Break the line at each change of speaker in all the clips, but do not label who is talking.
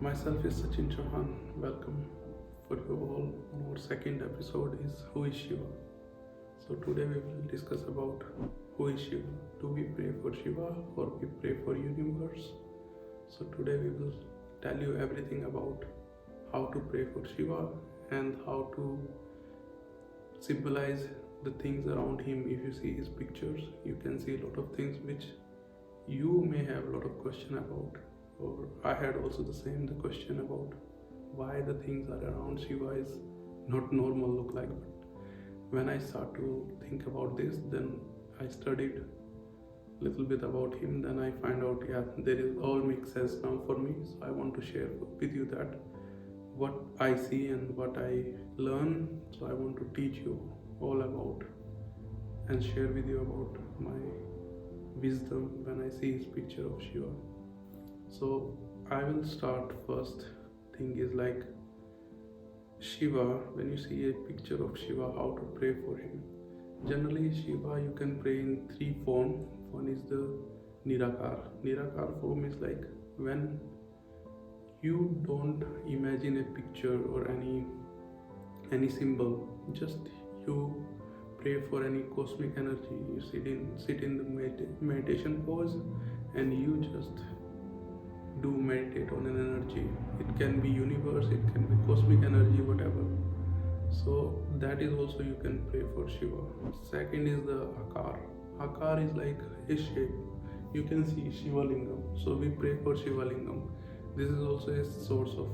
Myself is Sachin chauhan. Welcome for you all. Our second episode is Who is Shiva? So today we will discuss about who is Shiva. Do we pray for Shiva or we pray for universe? So today we will tell you everything about how to pray for Shiva and how to symbolize the things around him. If you see his pictures, you can see a lot of things which you may have a lot of question about, or I had also the question about why the things are around Shiva is not normal look like. But when I start to think about this, then I studied a little bit about him, then I find out there is all makes sense now for me. So I want to share with you that what I see and what I learn. So I want to teach you all about and share with you about my wisdom when I see his picture of Shiva. So I will start first thing is like Shiva. When you see a picture of Shiva, how to pray for him. Generally Shiva you can pray in three forms. One is the Nirakar. Nirakar form is like when you don't imagine a picture or any symbol, just you pray for any cosmic energy. You sit in the meditation pose and you just do meditate on an energy. It can be universe, it can be cosmic energy, whatever. So that is also you can pray for Shiva. Second is the Akar. Akar is like a shape. You can see Shiva Lingam. So we pray for Shiva Lingam. This is also a source of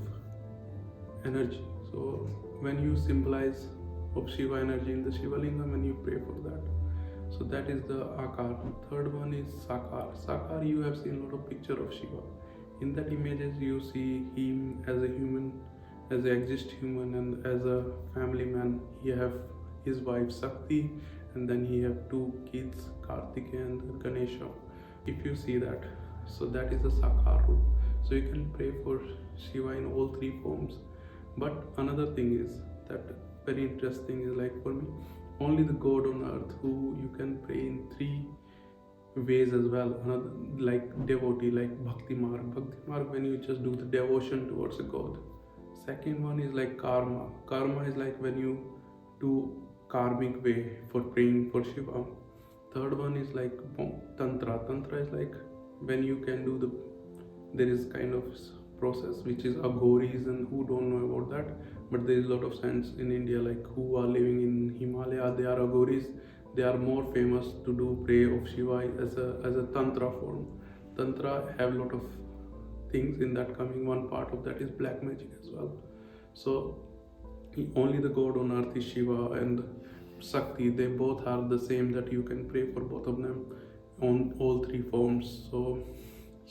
energy. So when you symbolize of Shiva energy in the Shiva Lingam and you pray for that. So that is the Akar. Third one is Sakar. Sakar, you have seen a lot of picture of Shiva. In that images you see him as a human, as an exist human, and as a family man. He have his wife Sakti, and then he have two kids, Kartikeya and Ganesha. If you see that, so that is the Sakar root. So you can pray for Shiva in all three forms. But another thing is that very interesting is like for me, only the God on earth who you can pray in three ways as well. Another like devotee, like Bhakti Marg. Bhakti Marg, when you just do the devotion towards a God. Second one is like Karma. Karma is like when you do karmic way for praying for Shiva. Third one is like Tantra. Tantra is like when you can do there is kind of process which is Aghoris, and who don't know about that, but there is a lot of saints in India like who are living in Himalaya, they are Aghoris. They are more famous to do pray of Shiva as a Tantra form. Tantra have a lot of things in that coming. One part of that is black magic as well. So only the God on earth is Shiva and Shakti. They both are the same, that you can pray for both of them on all three forms. So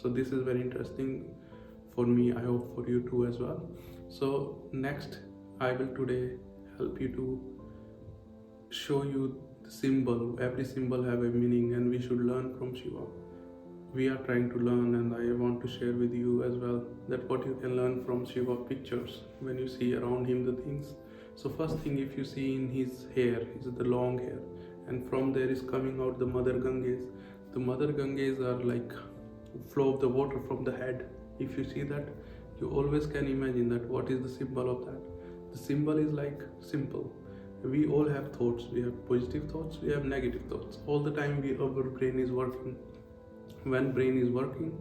this is very interesting for me. I hope for you too as well. So next I will today help you to show you symbol. Every symbol have a meaning and we should learn from Shiva. We are trying to learn, and I want to share with you as well that what you can learn from Shiva pictures when you see around him the things. So first thing, if you see in his hair is the long hair, and from there is coming out the Mother Ganges. The Mother Ganges are like flow of the water from the head. If you see that, you always can imagine that what is the symbol of that. The symbol is like simple. We all have thoughts. We have positive thoughts, we have negative thoughts. All the time our brain is working. When brain is working,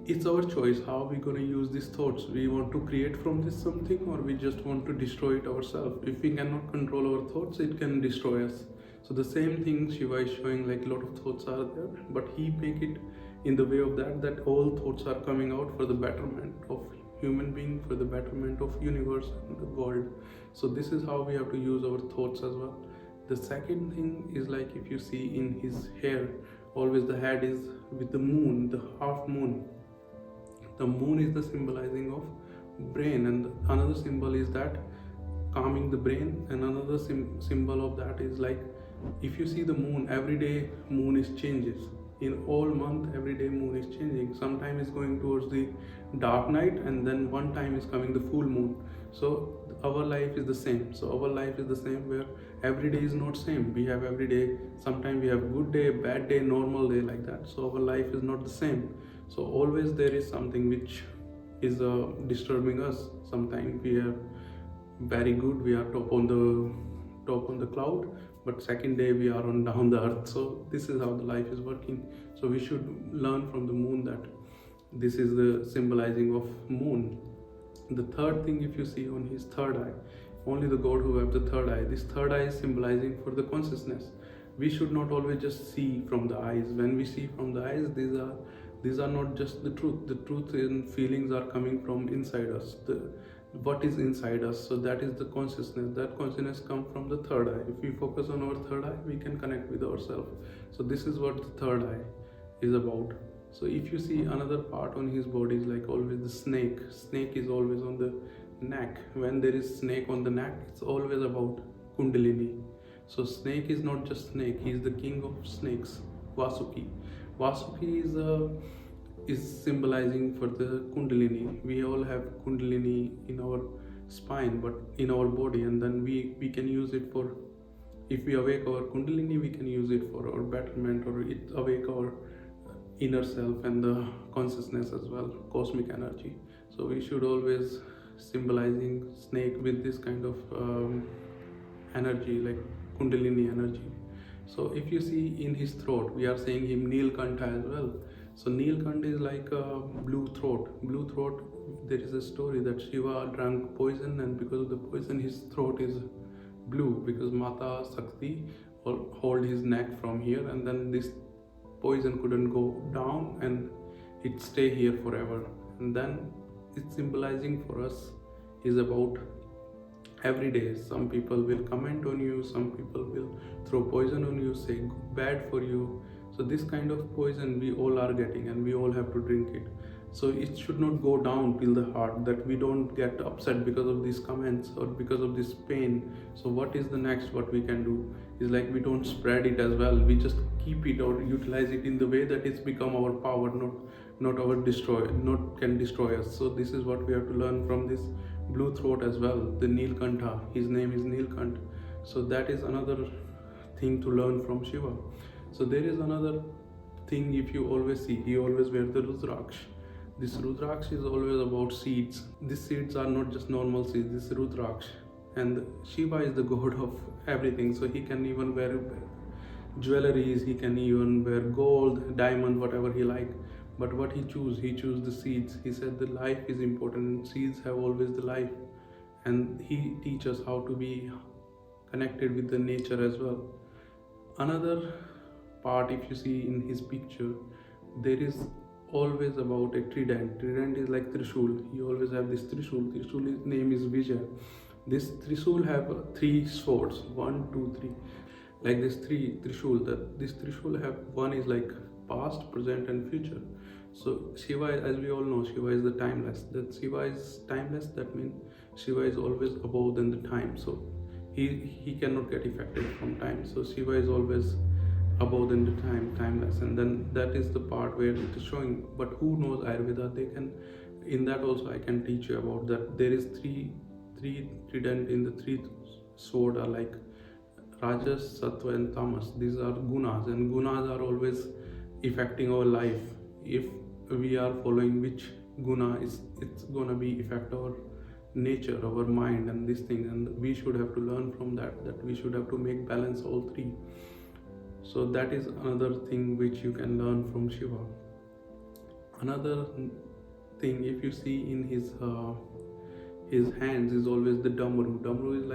it's our choice how we're going to use these thoughts. We want to create from this something, or we just want to destroy it ourselves. If we cannot control our thoughts, it can destroy us. So the same thing Shiva is showing, like a lot of thoughts are there, but he make it in the way of that all thoughts are coming out for the betterment of human being, for the betterment of universe and the world. So this is how we have to use our thoughts as well. The second thing is like if you see in his hair, always the head is with the moon, the half moon. The moon is the symbolizing of brain, and another symbol is that calming the brain, and another symbol of that is like if you see the moon, every day moon is changes. In all month, every day moon is changing. Sometimes it's going towards the dark night, and then one time is coming the full moon. So our life is the same. So our life is the same, where every day is not same. We have every day, sometimes we have good day, bad day, normal day, like that. So our life is not the same. So always there is something which is disturbing us. Sometimes we are very good, we are top on the cloud, but second day we are on down the earth. So this is how the life is working. So we should learn from the moon that this is the symbolizing of moon. The third thing, if you see on his third eye, only the god who have the third eye, this third eye is symbolizing for the consciousness. We should not always just see from the eyes. When we see from the eyes, these are not just the truth. The truth and feelings are coming from inside us. What is inside us, so that is the consciousness. That consciousness comes from the third eye. If we focus on our third eye, we can connect with ourselves. So this is what the third eye is about. So if you see another part on his body is like always the snake is always on the neck. When there is snake on the neck, it's always about kundalini. So snake is not just snake, he is the king of snakes. Vasuki is symbolizing for the kundalini. We all have kundalini in our spine, but in our body, and then we can use it for, if we awake our kundalini, we can use it for our betterment, or it awake our inner self and the consciousness as well, cosmic energy. So we should always symbolizing snake with this kind of energy, like kundalini energy. So if you see in his throat, we are saying him Neelkantha as well. So Neelkantha is like a blue throat. Blue throat, there is a story that Shiva drank poison, and because of the poison his throat is blue, because Mata Sakti hold his neck from here, and then this poison couldn't go down and it stay here forever. And then it's symbolizing for us is about every day. Some people will comment on you, some people will throw poison on you, say bad for you. So this kind of poison we all are getting, and we all have to drink it. So it should not go down till the heart, that we don't get upset because of these comments or because of this pain. So what is the next, what we can do is like we don't spread it as well, we just keep it or utilize it in the way that it's become our power, not our not can destroy us. So this is what we have to learn from this blue throat as well, the Neelkantha. His name is Neelkantha. So that is another thing to learn from Shiva. So there is another thing, if you always see, he always wears the Rudraksh. This Rudraksh is always about seeds. These seeds are not just normal seeds, this Rudraksh. And Shiva is the god of everything, so he can even wear jewelries, he can even wear gold, diamond, whatever he like. But what he choose the seeds. He said the life is important, and seeds have always the life. And he teaches how to be connected with the nature as well. Another part, if you see in his picture, there is always about a trident. Trident is like Trishul. He always have this Trishul. Trishul name is Vijay. This Trishul have three swords, 1, 2, 3. Like this three Trishul. This Trishul have, one is like past, present, and future. So Shiva, as we all know, Shiva is the timeless. That Shiva is timeless. That means Shiva is always above than the time. So he cannot get affected from time. So Shiva is always above than the time, timeless. And then that is the part where it is showing. But who knows Ayurveda? They can, in that also I can teach you about that. There is three trident in the three sword are like Rajas, Sattva, and Tamas. These are gunas, and gunas are always affecting our life. If we are following which guna, it's gonna be affect our nature, our mind, and these things. And we should have to learn from that we should have to make balance all three. So that is another thing which you can learn from Shiva. Another thing, if you see in his hands is always the damru. Damru is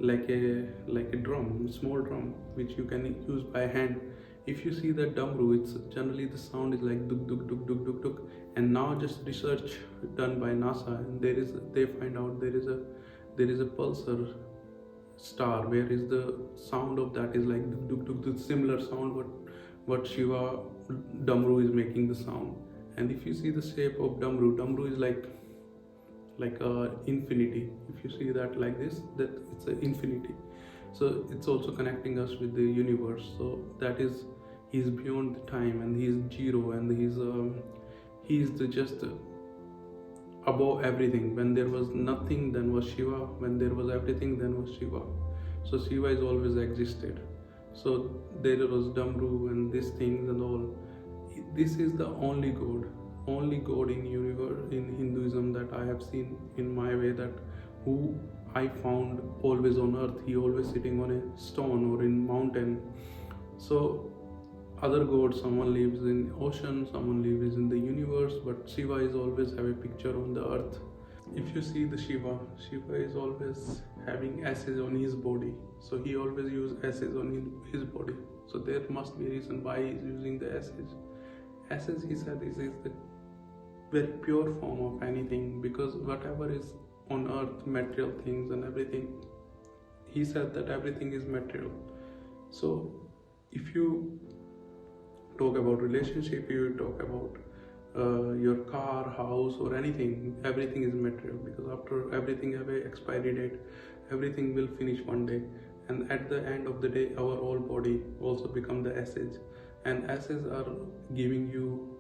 like a drum, small drum, which you can use by hand. If you see that damru, it's generally the sound is like duk duk duk duk duk duk. And now just research done by NASA, and they find out there is a pulsar star where is the sound of that is like duk duk duk, similar sound what Shiva damru is making the sound. And if you see the shape of damru is like a infinity. If you see that like this, that it's an infinity. So it's also connecting us with the universe. So that is, he's beyond the time, and he's zero, and he's just above everything. When there was nothing, then was Shiva. When there was everything, then was Shiva. So Shiva is always existed. So there was Damru and these things and all. This is the only god. only god in universe in Hinduism that I have seen in my way, that who I found always on earth. He always sitting on a stone or in mountain. So other gods, someone lives in ocean, someone lives in the universe, but Shiva is always have a picture on the earth. If you see the Shiva, Shiva is always having ashes on his body. So he always use ashes on his body. So there must be a reason why he is using the ashes. Ashes, he said, is the very pure form of anything, because whatever is on earth, material things and everything, he said that everything is material. So if you talk about relationship, you talk about your car, house or anything, everything is material, because after everything have a expiry date, everything will finish one day, and at the end of the day our whole body also become the ashes. And ashes are giving you,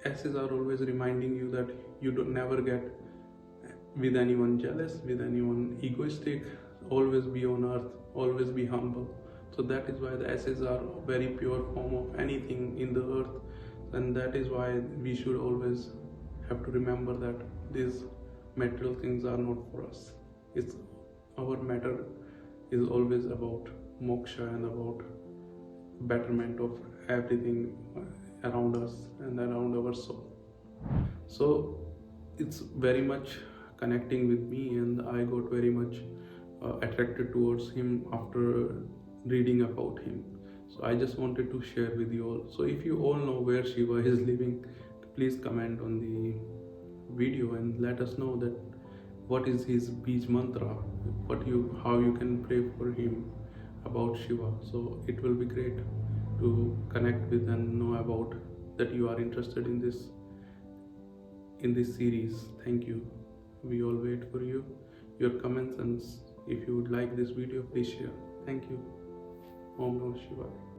ashes are always reminding you that you don't never get with anyone jealous, with anyone egoistic, always be on earth, always be humble. So that is why the ashes are very pure form of anything in the earth, and that is why we should always have to remember that these material things are not for us. It's our matter is always about moksha and about betterment of everything around us and around our soul. So it's very much connecting with me, and I got very much attracted towards him after reading about him. So I just wanted to share with you all. So if you all know where Shiva is living, please comment on the video and let us know that what is his Bij mantra, how you can pray for him about Shiva. So it will be great to connect with and know about that you are interested in this series. Thank you. We all wait for your comments, and if you would like this video, please share. Thank you. Om Namah Shivaya.